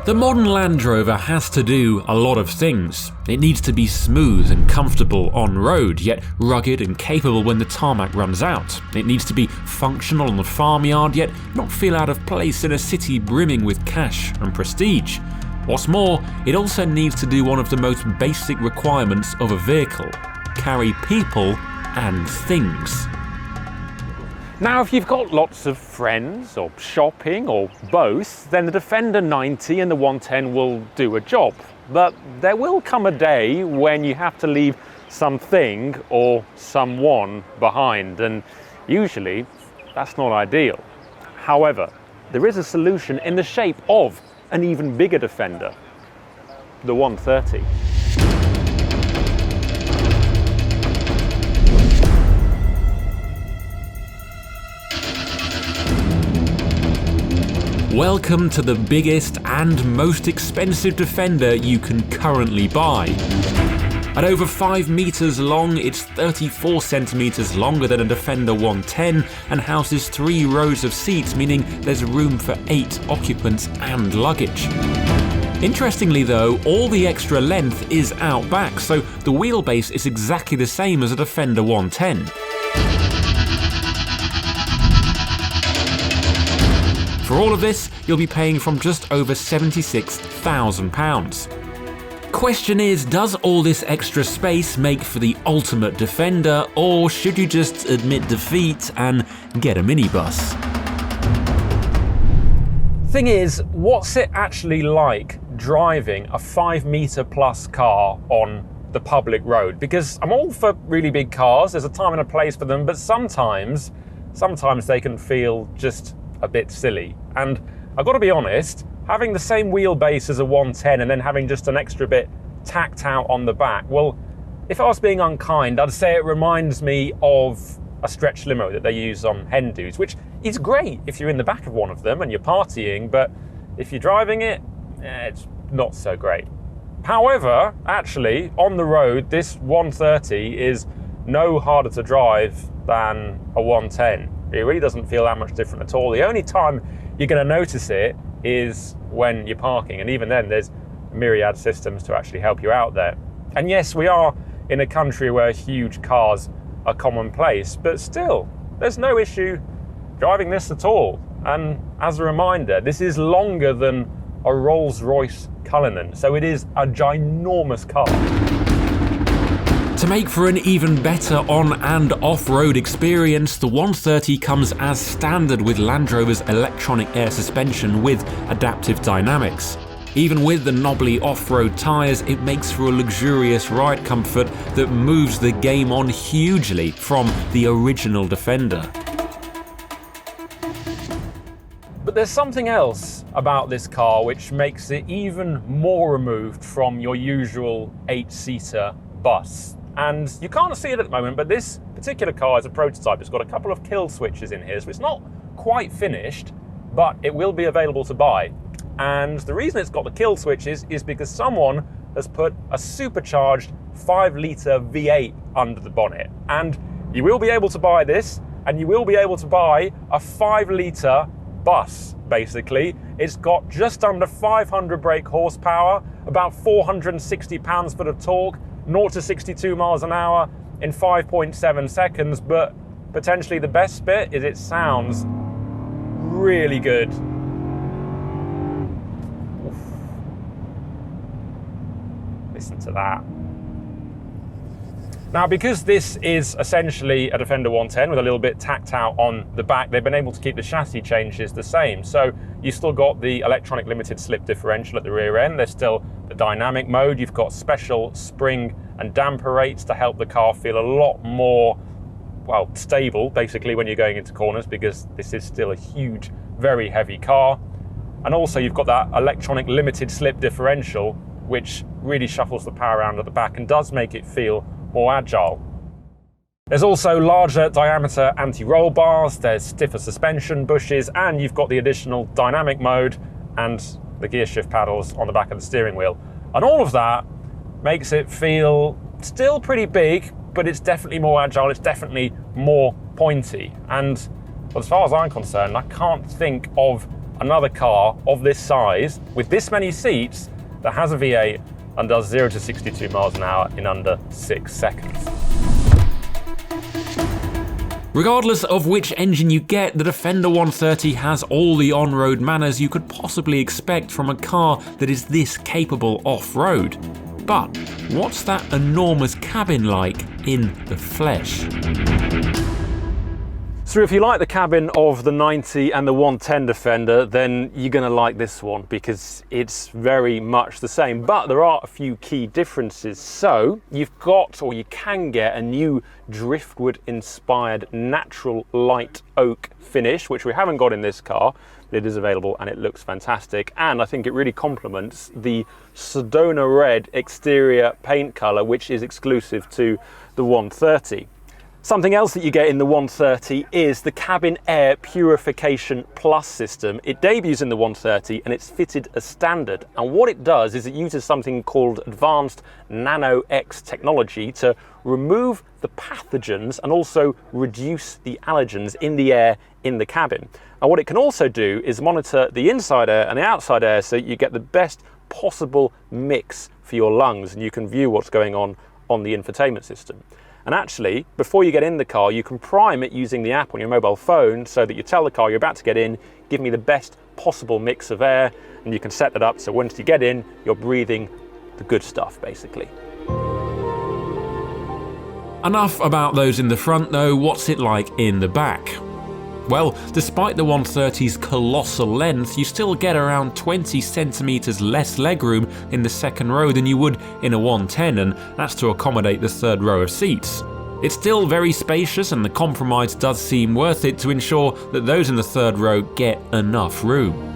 The modern Land Rover has to do a lot of things. It needs to be smooth and comfortable on road, yet rugged and capable when the tarmac runs out. It needs to be functional in the farmyard, yet not feel out of place in a city brimming with cash and prestige. What's more, it also needs to do one of the most basic requirements of a vehicle: carry people and things. Now, if you've got lots of friends or shopping or both, then the Defender 90 and the 110 will do a job. But there will come a day when you have to leave something or someone behind, and usually that's not ideal. However, there is a solution in the shape of an even bigger Defender, the 130. Welcome to the biggest and most expensive Defender you can currently buy. At over 5 meters long, it's 34 centimeters longer than a Defender 110 and houses 3 rows of seats, meaning there's room for 8 occupants and luggage. Interestingly though, all the extra length is out back, so the wheelbase is exactly the same as a Defender 110. For all of this, you'll be paying from just over £76,000. Question is, does all this extra space make for the ultimate Defender, or should you just admit defeat and get a minibus? Thing is, what's it actually like driving a 5 meter plus car on the public road? Because I'm all for really big cars, there's a time and a place for them, but sometimes they can feel just a bit silly. And I've got to be honest, having the same wheelbase as a 110 and then having just an extra bit tacked out on the back, well, if I was being unkind, I'd say it reminds me of a stretch limo that they use on hen-dos, which is great if you're in the back of one of them and you're partying, but if you're driving it, it's not so great. However, actually, on the road, this 130 is no harder to drive than a 110. It really doesn't feel that much different at all. The only time you're going to notice it is when you're parking, and even then there's myriad systems to actually help you out there. And yes, we are in a country where huge cars are commonplace, but still, there's no issue driving this at all. And as a reminder, this is longer than a Rolls-Royce Cullinan, so it is a ginormous car. To make for an even better on- and off-road experience, the 130 comes as standard with Land Rover's electronic air suspension with adaptive dynamics. Even with the knobbly off-road tyres, it makes for a luxurious ride comfort that moves the game on hugely from the original Defender. But there's something else about this car which makes it even more removed from your usual 8-seater bus. And you can't see it at the moment, but this particular car is a prototype. It's got a couple of kill switches in here, so it's not quite finished, but it will be available to buy. And the reason it's got the kill switches is because someone has put a supercharged 5-litre V8 under the bonnet. And you will be able to buy this, and you will be able to buy a 5-litre bus, basically. It's got just under 500 brake horsepower, about 460 pounds-foot of torque, 0 to 62 miles an hour in 5.7 seconds, but potentially the best bit is it sounds really good. Oof. Listen to that. Now, because this is essentially a Defender 110 with a little bit tacked out on the back, they've been able to keep the chassis changes the same. So you've still got the electronic limited slip differential at the rear end. There's still the dynamic mode. You've got special spring and damper rates to help the car feel a lot more, well, stable, basically, when you're going into corners, because this is still a huge, very heavy car. And also you've got that electronic limited slip differential, which really shuffles the power around at the back and does make it feel more agile. There's also larger diameter anti-roll bars, there's stiffer suspension bushes, and you've got the additional dynamic mode and the gear shift paddles on the back of the steering wheel. And all of that makes it feel still pretty big, but it's definitely more agile, it's definitely more pointy. And as far as I'm concerned, I can't think of another car of this size with this many seats that has a V8 and does 0 to 62 miles an hour in under 6 seconds. Regardless of which engine you get, the Defender 130 has all the on-road manners you could possibly expect from a car that is this capable off-road. But what's that enormous cabin like in the flesh? So if you like the cabin of the 90 and the 110 Defender, then you're going to like this one because it's very much the same. But there are a few key differences. So you've got, or you can get, a new driftwood-inspired natural light oak finish, which we haven't got in this car. It is available and it looks fantastic. And I think it really complements the Sedona red exterior paint colour, which is exclusive to the 130. Something else that you get in the 130 is the Cabin Air Purification Plus system. It debuts in the 130 and it's fitted as standard. And what it does is it uses something called Advanced Nano X technology to remove the pathogens and also reduce the allergens in the air in the cabin. And what it can also do is monitor the inside air and the outside air so you get the best possible mix for your lungs and you can view what's going on the infotainment system. And actually, before you get in the car, you can prime it using the app on your mobile phone so that you tell the car you're about to get in, give me the best possible mix of air, and you can set that up so once you get in, you're breathing the good stuff, basically. Enough about those in the front though, what's it like in the back? Well, despite the 130's colossal length, you still get around 20 centimeters less legroom in the second row than you would in a 110, and that's to accommodate the third row of seats. It's still very spacious, and the compromise does seem worth it to ensure that those in the third row get enough room.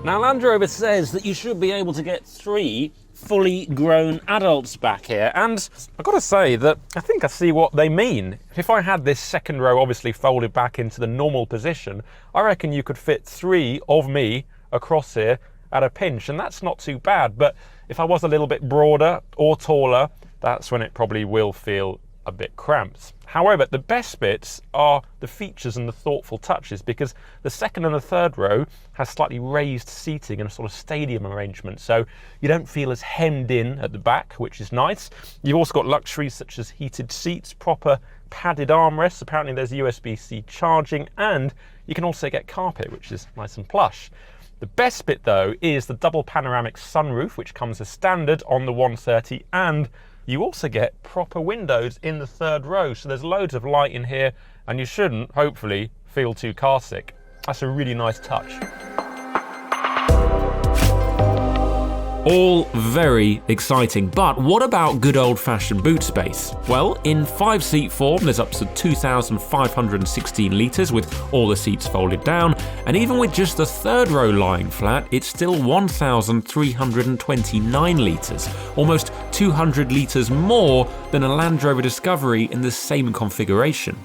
Now, Land Rover says that you should be able to get 3 fully grown adults back here, And I've got to say that I think I see what they mean. If I had this second row obviously folded back into the normal position, I reckon you could fit 3 of me across here at a pinch, and that's not too bad. But if I was a little bit broader or taller, that's when it probably will feel a bit cramped. However, the best bits are the features and the thoughtful touches, because the second and the third row has slightly raised seating and a sort of stadium arrangement, so you don't feel as hemmed in at the back, which is nice. You've also got luxuries such as heated seats, proper padded armrests, apparently there's USB-C charging, and you can also get carpet, which is nice and plush. The best bit though is the double panoramic sunroof, which comes as standard on the 130, and you also get proper windows in the third row, so there's loads of light in here and you shouldn't, hopefully, feel too car sick. That's a really nice touch. All very exciting, but what about good old-fashioned boot space? Well, in 5-seat form, there's up to 2,516 litres with all the seats folded down, and even with just the third row lying flat, it's still 1,329 litres, almost 200 litres more than a Land Rover Discovery in the same configuration.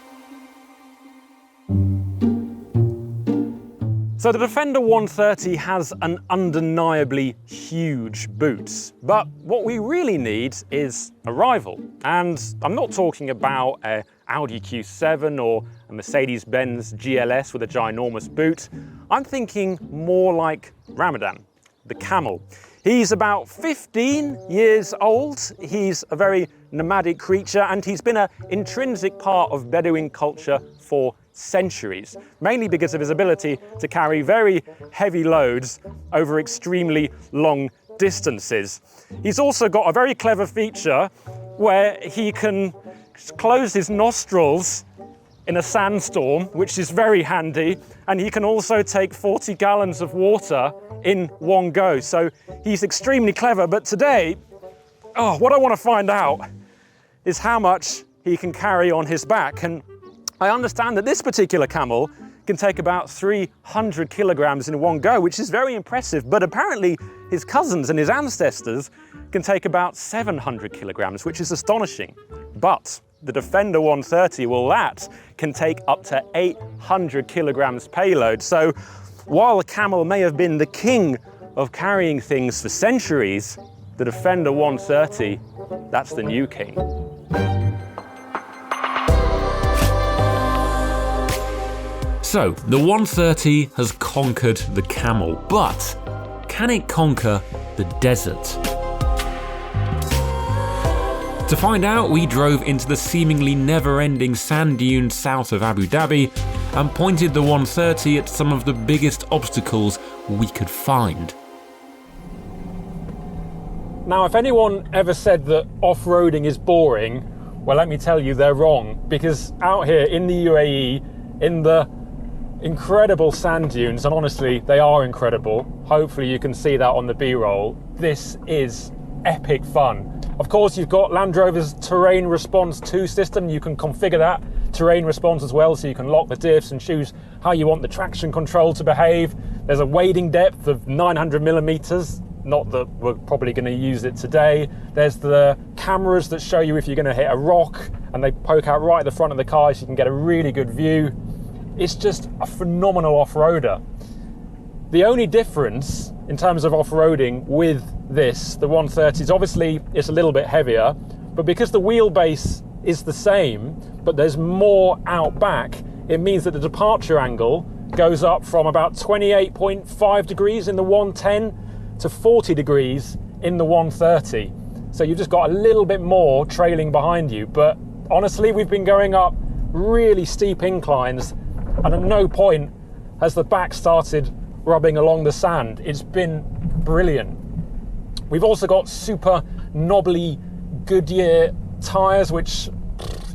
So the Defender 130 has an undeniably huge boot, but what we really need is a rival. And I'm not talking about an Audi Q7 or a Mercedes-Benz GLS with a ginormous boot. I'm thinking more like Ramadan, the Camel. He's about 15 years old, he's a very nomadic creature, and he's been an intrinsic part of Bedouin culture for centuries, mainly because of his ability to carry very heavy loads over extremely long distances. He's also got a very clever feature where he can close his nostrils in a sandstorm, which is very handy, and he can also take 40 gallons of water in one go. So he's extremely clever, but today, what I want to find out is how much he can carry on his back. And I understand that this particular Camel can take about 300 kilograms in one go, which is very impressive, but apparently his cousins and his ancestors can take about 700 kilograms, which is astonishing. But the Defender 130, well, that can take up to 800 kilograms payload. So while the Camel may have been the king of carrying things for centuries, the Defender 130, that's the new king. So, the 130 has conquered the Camel, but can it conquer the desert? To find out, we drove into the seemingly never-ending sand dunes south of Abu Dhabi and pointed the 130 at some of the biggest obstacles we could find. Now, if anyone ever said that off-roading is boring, well, let me tell you, they're wrong. Because out here in the UAE, in the incredible sand dunes, and honestly, they are incredible. Hopefully you can see that on the B-roll. This is epic fun. Of course, you've got Land Rover's Terrain Response 2 system. You can configure that terrain response as well, so you can lock the diffs and choose how you want the traction control to behave. There's a wading depth of 900 millimeters. Not that we're probably going to use it today. There's the cameras that show you if you're going to hit a rock, and they poke out right at the front of the car so you can get a really good view. It's just a phenomenal off-roader. The only difference in terms of off-roading with this, the 130, is obviously it's a little bit heavier, but because the wheelbase is the same, but there's more out back, it means that the departure angle goes up from about 28.5 degrees in the 110 to 40 degrees in the 130. So you've just got a little bit more trailing behind you. But honestly, we've been going up really steep inclines, and at no point has the back started rubbing along the sand. It's been brilliant. We've also got super knobbly Goodyear tyres, which,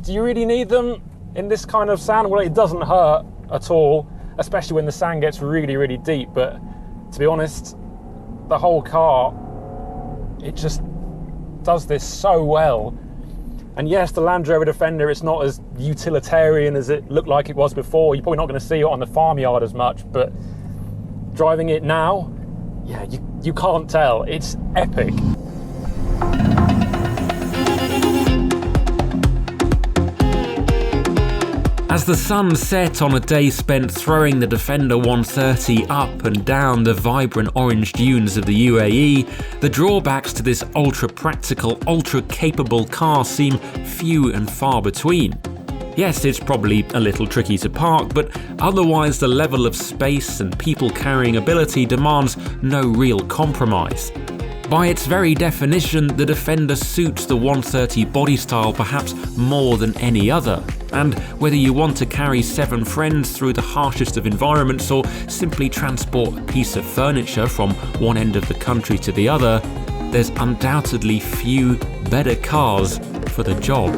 do you really need them in this kind of sand? Well, it doesn't hurt at all, especially when the sand gets really, really deep. But to be honest, the whole car, it just does this so well. And yes, the Land Rover Defender, it's not as utilitarian as it looked like it was before. You're probably not going to see it on the farmyard as much, but driving it now, yeah, you can't tell. It's epic. As the sun set on a day spent throwing the Defender 130 up and down the vibrant orange dunes of the UAE, the drawbacks to this ultra-practical, ultra-capable car seem few and far between. Yes, it's probably a little tricky to park, but otherwise the level of space and people-carrying ability demands no real compromise. By its very definition, the Defender suits the 130 body style perhaps more than any other. And whether you want to carry 7 friends through the harshest of environments or simply transport a piece of furniture from one end of the country to the other, there's undoubtedly few better cars for the job.